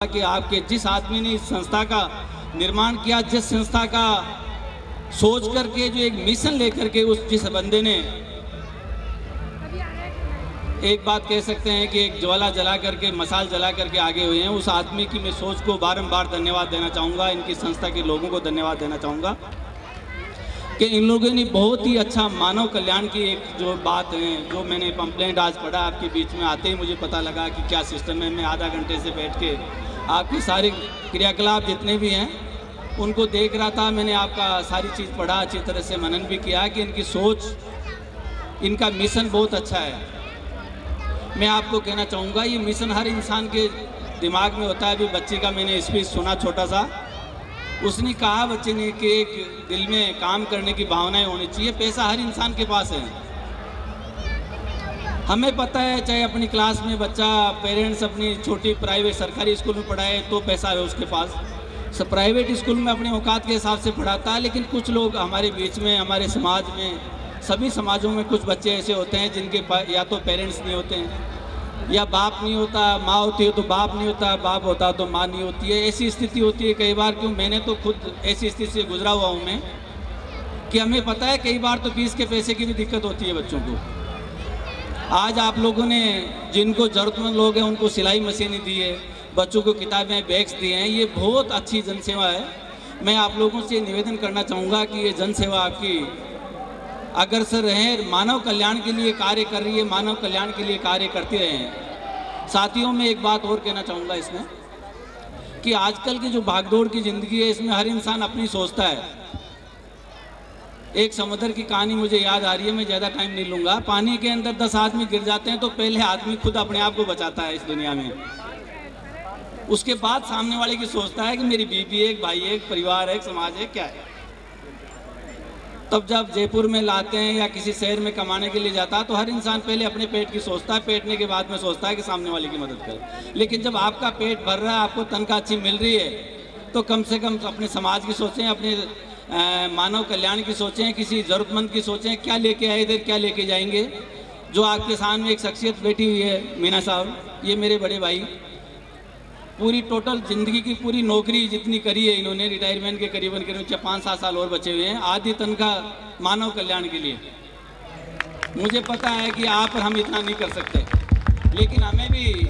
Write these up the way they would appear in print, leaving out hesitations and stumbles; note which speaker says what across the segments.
Speaker 1: कि आपके जिस आदमी ने इस संस्था का निर्माण किया, जिस संस्था का सोच करके जो एक मिशन लेकर के उस जिस बंदे ने एक बात कह सकते हैं कि एक ज्वाला जला करके मसाल जला करके आगे हुए हैं, उस आदमी की मैं सोच को बारंबार धन्यवाद देना चाहूँगा। इनकी संस्था के लोगों को धन्यवाद देना चाहूँगा कि इन लोगों ने बहुत ही अच्छा मानव कल्याण की एक जो बात है, जो मैंने कंप्लेंट आज पढ़ा आपके बीच में आते ही मुझे पता लगा कि क्या सिस्टम है। मैं आधा घंटे से बैठ के आपकी सारी क्रियाकलाप जितने भी हैं उनको देख रहा था। मैंने आपका सारी चीज़ पढ़ा, अच्छी तरह से मनन भी किया कि इनकी सोच, इनका मिशन बहुत अच्छा है। मैं आपको कहना चाहूँगा ये मिशन हर इंसान के दिमाग में होता है। अभी बच्चे का मैंने स्पीच सुना छोटा सा, उसने कहा बच्चे ने कि एक दिल में काम करने की भावनाएं होनी चाहिए। पैसा हर इंसान के पास है, हमें पता है। चाहे अपनी क्लास में बच्चा, पेरेंट्स अपनी छोटी प्राइवेट सरकारी स्कूल में पढ़ाए तो पैसा है उसके पास, सब प्राइवेट स्कूल में अपने औकात के हिसाब से पढ़ाता है। लेकिन कुछ लोग हमारे बीच में, हमारे समाज में, सभी समाजों में कुछ बच्चे ऐसे होते हैं जिनके पास या तो पेरेंट्स नहीं होते हैं, या बाप नहीं होता, माँ होती है तो बाप नहीं होता, बाप होता तो माँ नहीं होती है। ऐसी स्थिति होती है कई बार। क्यों, मैंने तो खुद ऐसी स्थिति से गुजरा हुआ हूँ मैं, कि हमें पता है कई बार तो फीस के पैसे की भी दिक्कत होती है बच्चों को। आज आप लोगों ने जिनको ज़रूरतमंद लोग हैं उनको सिलाई मशीनें दी है, बच्चों को किताबें, बैग्स दिए हैं। ये बहुत अच्छी जनसेवा है। मैं आप लोगों से निवेदन करना चाहूँगा कि ये जनसेवा आपकी अग्रसर रहें, मानव कल्याण के लिए कार्य कर रही है, मानव कल्याण के लिए कार्य करते रहें। साथियों, में एक बात और कहना चाहूँगा इसमें कि आजकल की जो भागदौड़ की ज़िंदगी है, इसमें हर इंसान अपनी सोचता है। एक समुद्र की कहानी मुझे याद आ रही है, मैं ज़्यादा टाइम नहीं लूँगा। पानी के अंदर 10 आदमी गिर जाते हैं तो पहले आदमी खुद अपने आप को बचाता है इस दुनिया में। उसके बाद सामने वाले की सोचता है कि मेरी बीवी है, एक भाई है, एक परिवार है, एक समाज है, क्या है। तब जब जयपुर में लाते हैं या किसी शहर में कमाने के लिए जाता है तो हर इंसान पहले अपने पेट की सोचता है, पेटने के बाद में सोचता है कि सामने वाले की मदद करे। लेकिन जब आपका पेट भर रहा है, आपको तनख्वाह अच्छी मिल रही है, तो कम से कम अपने समाज की सोचें, अपने मानव कल्याण की सोचें, किसी ज़रूरतमंद की सोचें। क्या लेके आए इधर, क्या लेके जाएंगे। जो आपके सामने एक शख्सियत बैठी हुई है, मीना साहब, ये मेरे बड़े भाई, पूरी टोटल ज़िंदगी की पूरी नौकरी जितनी करी है इन्होंने, रिटायरमेंट के करीबन 5-7 साल और बचे हुए हैं, आधी तनख्वाह मानव कल्याण के लिए। मुझे पता है कि आप और हम इतना नहीं कर सकते, लेकिन हमें भी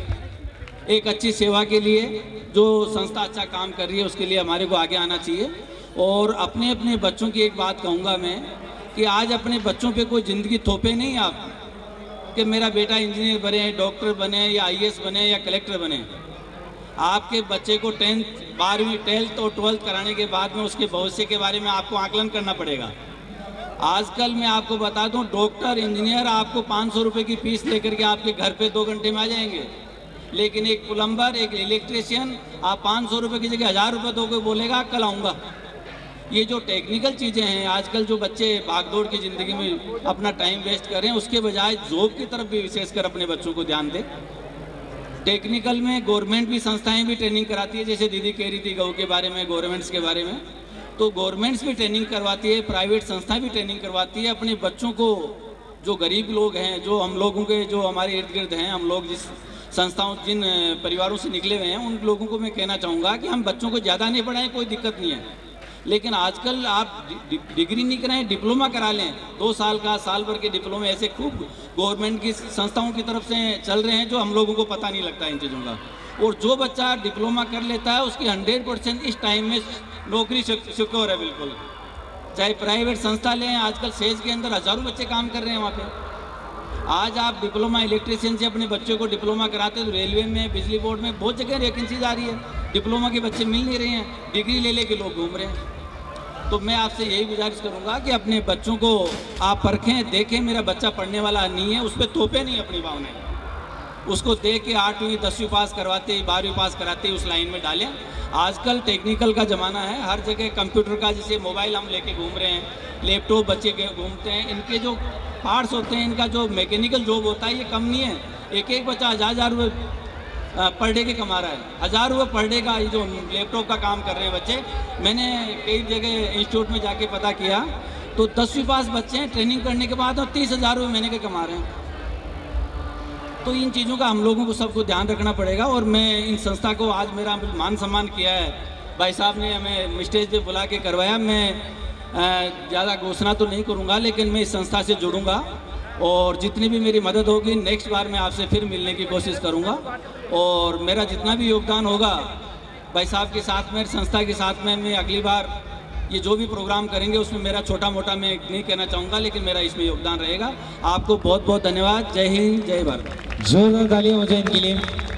Speaker 1: एक अच्छी सेवा के लिए, जो संस्था अच्छा काम कर रही है उसके लिए हमारे को आगे आना चाहिए। और अपने अपने बच्चों की एक बात कहूँगा मैं कि आज अपने बच्चों पे कोई ज़िंदगी थोपे नहीं आप कि मेरा बेटा इंजीनियर बने, डॉक्टर बने, या IAS बने, या कलेक्टर बने। आपके बच्चे को 10th, 12वीं, 12th और 12th कराने के बाद में उसके भविष्य के बारे में आपको आकलन करना पड़ेगा। आजकल मैं आपको बता दूं, डॉक्टर, इंजीनियर आपको 500 रुपये की फीस लेकर के आपके घर पे 2 घंटे में आ जाएंगे। लेकिन एक प्लम्बर, एक इलेक्ट्रिशियन, आप 500 रुपये की जगह 1000 रुपये दोगे, बोलेगा कल आऊँगा। ये जो टेक्निकल चीज़ें हैं, आजकल जो बच्चे भागदौड़ की ज़िंदगी में अपना टाइम वेस्ट करें, उसके बजाय जॉब की तरफ भी विशेषकर अपने बच्चों को ध्यान दें। टेक्निकल में गवर्नमेंट भी, संस्थाएं भी ट्रेनिंग कराती है, जैसे दीदी कह रही थी गऊ के बारे में, गवर्नमेंट्स के बारे में, तो गवर्नमेंट्स भी ट्रेनिंग करवाती है, प्राइवेट संस्थाएं भी ट्रेनिंग करवाती है। अपने बच्चों को, जो गरीब लोग हैं, जो हम लोगों के, जो हमारे इर्द गिर्द हैं, हम लोग जिस संस्थाओं, जिन परिवारों से निकले हुए हैं, उन लोगों को मैं कहना चाहूँगा कि हम बच्चों को ज़्यादा नहीं पढ़ाएं, कोई दिक्कत नहीं है। लेकिन आजकल आप डिग्री नहीं कराएं, डिप्लोमा करा लें। 2 साल का, साल भर के डिप्लोमा ऐसे खूब गवर्नमेंट की संस्थाओं की तरफ से चल रहे हैं, जो हम लोगों को पता नहीं लगता इन चीज़ों का। और जो बच्चा डिप्लोमा कर लेता है उसकी 100% इस टाइम में नौकरी सिक्योर है बिल्कुल। चाहे प्राइवेट संस्था लें, आजकल सेज के अंदर हज़ारों बच्चे काम कर रहे हैं वहाँ पे। आज आप डिप्लोमा इलेक्ट्रिशियन से अपने बच्चों को डिप्लोमा कराते तो रेलवे में, बिजली बोर्ड में बहुत जगह वैकेंसीज आ रही है। डिप्लोमा के बच्चे मिल नहीं रहे हैं, डिग्री ले लेके लोग घूम रहे हैं। तो मैं आपसे यही गुजारिश करूंगा कि अपने बच्चों को आप परखें, देखें, मेरा बच्चा पढ़ने वाला नहीं है, उस पर तोपे नहीं अपनी भावनाएं। उसको देख के 8वीं 10वीं पास करवाते, 12वीं पास कराते उस लाइन में डालें। आजकल टेक्निकल का ज़माना है, हर जगह कंप्यूटर का, जैसे मोबाइल हम लेके घूम रहे हैं, लैपटॉप बच्चे घूमते हैं, इनके जो पार्ट्स होते हैं, इनका जो मैकेनिकल जॉब होता है, ये कम नहीं है। एक एक बच्चा 1000 रुपये पर डे के कमा रहा है, 1000 रुपये पर डे का ये जो लैपटॉप का काम कर रहे हैं बच्चे। मैंने कई जगह इंस्टीट्यूट में जाके पता किया तो 10वीं पास बच्चे हैं, ट्रेनिंग करने के बाद 30,000 रुपये महीने के कमा रहे हैं। तो इन चीज़ों का हम लोगों को सबको ध्यान रखना पड़ेगा। और मैं इन संस्था को आज मेरा मान सम्मान किया है, भाई साहब ने हमें स्टेज पे बुला के करवाया। मैं ज़्यादा घोषणा तो नहीं करूँगा, लेकिन मैं इस संस्था से जुड़ूंगा और जितनी भी मेरी मदद होगी नेक्स्ट बार मैं आपसे फिर मिलने की कोशिश करूँगा। और मेरा जितना भी योगदान होगा भाई साहब के साथ में, संस्था के साथ में, मैं अगली बार ये जो भी प्रोग्राम करेंगे उसमें मेरा छोटा मोटा मैं नहीं कहना चाहूँगा, लेकिन मेरा इसमें योगदान रहेगा। आपको बहुत बहुत धन्यवाद। जय हिंद, जय भारत।
Speaker 2: जोरदार तालियां हो जाए इनके लिए।